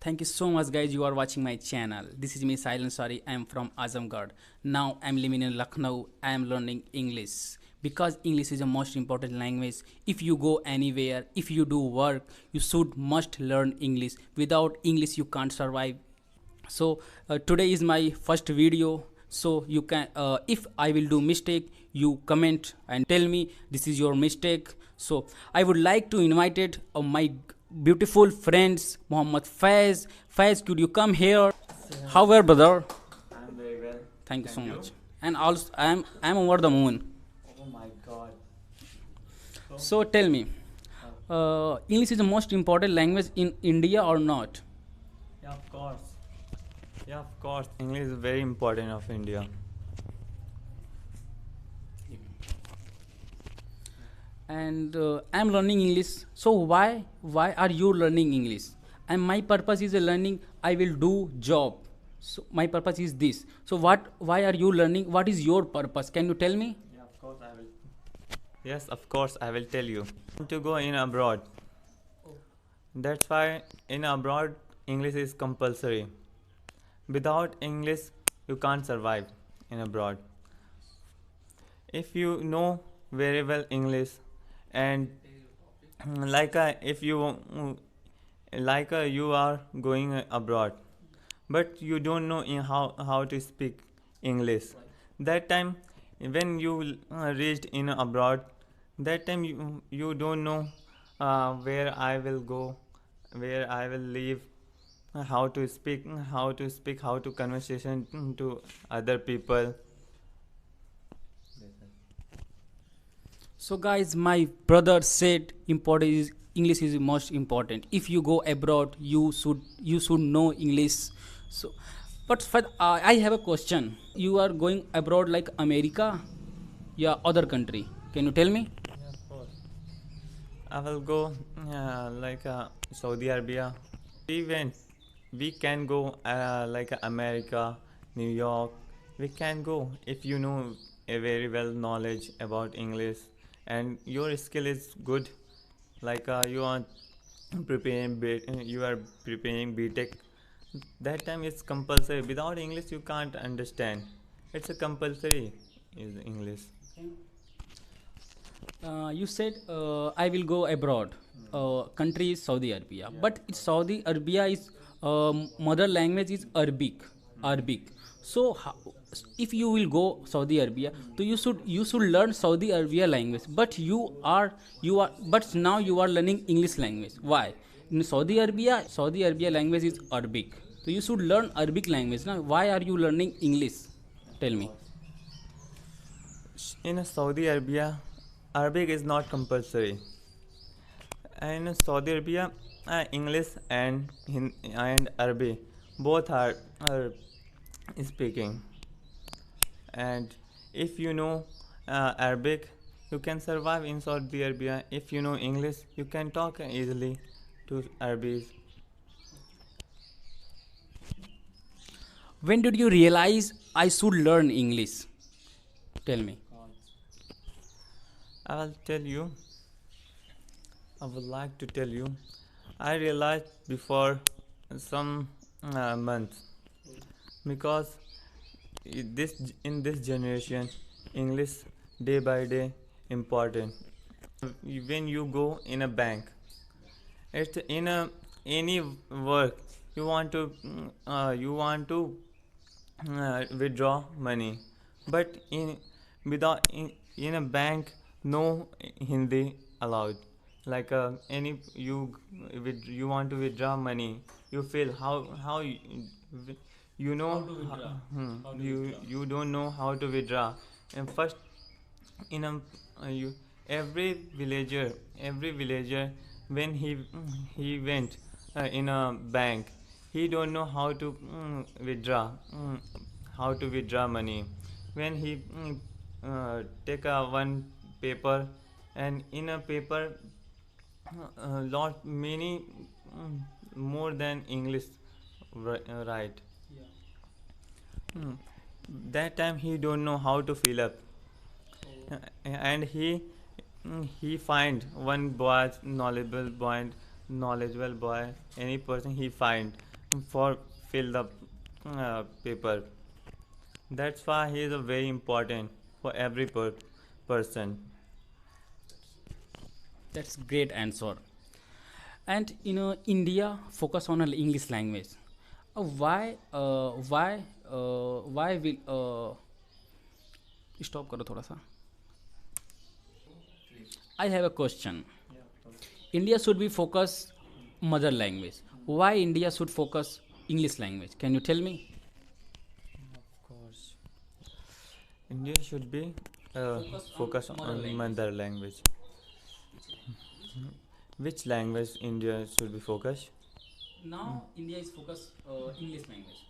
Thank you so much guys, you are watching my channel. This is me Silent Sorry. I am from Azamgarh. Now I am living in Lucknow. I am learning English because English is the most important language. If you go anywhere, if you do work, you should must learn English. Without English you can't survive. So today is my first video, so you can if I will do mistake, you comment and tell me this is your mistake. So I would like to invite my beautiful friends Muhammad Faiz, could you come here? How are brother? I'm very well. Thank you so Thank you. much. And also I'm over the moon. Oh my God. So tell me, English is the most important language in India or not? Yeah, of course. Yeah, of course. English is very important of India. And I'm learning English. So why are you learning English? And my purpose is learning. I will do job. So my purpose is this. So why are you learning? What is your purpose? Can you tell me? Yeah, of course I will. Yes, of course I will tell you. To go in abroad. That's why in abroad English is compulsory. Without English you can't survive in abroad. If you know very well English and if you you are going abroad but you don't know in how to speak English, that time when you reached in abroad, that time you don't know where I will go, where I will live, how to speak, how to conversation to other people. So guys, my brother said important is English is most important. If you go abroad, you should know English. So, but I have a question. You are going abroad like America, yeah, other country. Can you tell me? Yeah, of course. I will go Saudi Arabia. We went. We can go America, New York. We can go if you know a very well knowledge about English and your skill is good. You are you are preparing BTech. That time it's compulsory. Without English you can't understand. It's a compulsory is English. You said I will go abroad. Country is Saudi Arabia, but Saudi Arabia is mother language is Arabic. Arabic. So if you will go Saudi Arabia, so you should learn Saudi Arabia language. But but now you are learning English language. Why? In Saudi Arabia language is Arabic. So you should learn Arabic language. Now why are you learning English? Tell me. In Saudi Arabia, Arabic is not compulsory. In Saudi Arabia, English and Arabic both are speaking. And if you know Arabic, you can survive in Saudi Arabia. If you know English, you can talk easily to Arabic. When did you realize I should learn English? Tell me. I will tell you. I would like to tell you. I realized before some months because this in this generation English day by day important. When you go in a bank, it's in a any work, you want to withdraw money, but in a bank no Hindi allowed. Any you want to withdraw money, you feel how you know How to withdraw? How to you withdraw? you don't know how to withdraw. And first in a you every villager when he went in a bank, he don't know how to withdraw how to withdraw money. When he take a one paper, and in a paper lot many more than English write. Hmm. That time he don't know how to fill up. And he find one boy, knowledgeable boy, any person he find for fill the paper. That's why he is a very important for every person. That's great answer. And India focus on a English language. Why will stop करो थोड़ा सा. I have a question. India should be focus mother language. Why India should focus English language? Can you tell me? Of course, India should be focus on mother language. Which language India should be focused? Now India is focus English language.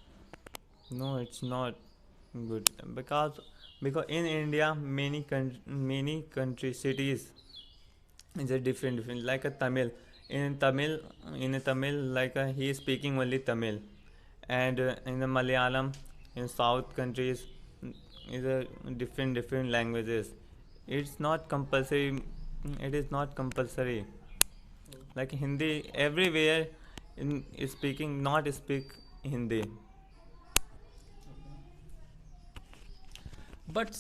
No, it's not good because in India many country cities is a different like a Tamil in a Tamil like he is speaking only Tamil, and in the Malayalam in South countries is a different languages. It's not compulsory. It is not compulsory. Like Hindi everywhere in is speaking not speak Hindi. But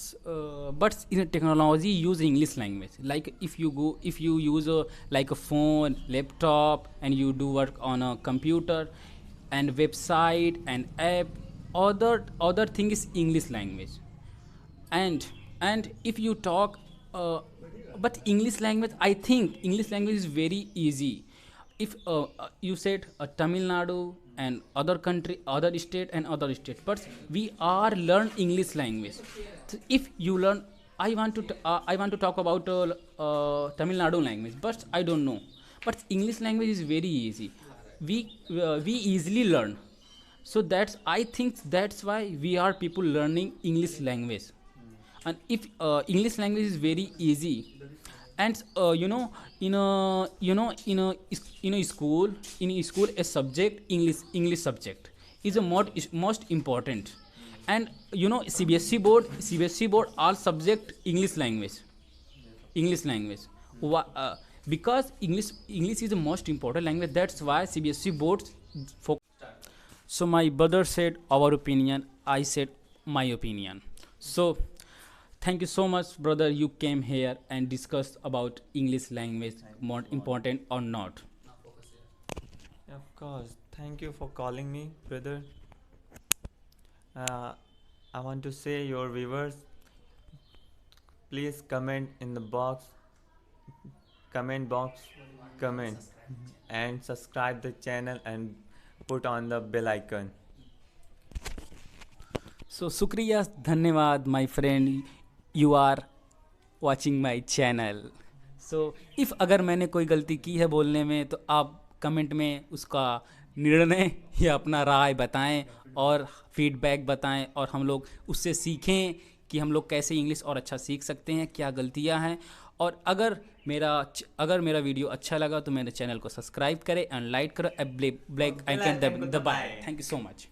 in a technology use English language. Like if you use like a phone, laptop, and you do work on a computer and website and app, other thing is English language. And if you talk but English language, I think English language is very easy. If you said Tamil Nadu and other country, other state and other state, but we are learn English language. So if you learn, I want to talk about Tamil Nadu language, but I don't know. But English language is very easy. We easily learn. So that's, I think that's why we are people learning English language. And if English language is very easy, and in a school a subject, English subject is a most important. And CBSE board all subject English language. Because English is the most important language, that's why CBSE boards focus. So my brother said our opinion, I said my opinion. So thank you so much, brother. You came here and discussed about English language, more important or not. Of course. Thank you for calling me, brother. I want to say your viewers, please comment in the comment box, comment and subscribe the channel and put on the bell icon. So शुक्रिया, धन्यवाद my friend, you are watching my channel. So if अगर मैंने कोई गलती की है बोलने में, तो आप कमेंट में उसका निर्णय या अपना राय बताएं और फीडबैक बताएं, और हम लोग उससे सीखें कि हम लोग कैसे इंग्लिश और अच्छा सीख सकते हैं, क्या गलतियां हैं. और अगर मेरा वीडियो अच्छा लगा तो मेरे चैनल को सब्सक्राइब करें एंड लाइक करो, ब्लैक आइकन दबाएं. Thank you so much.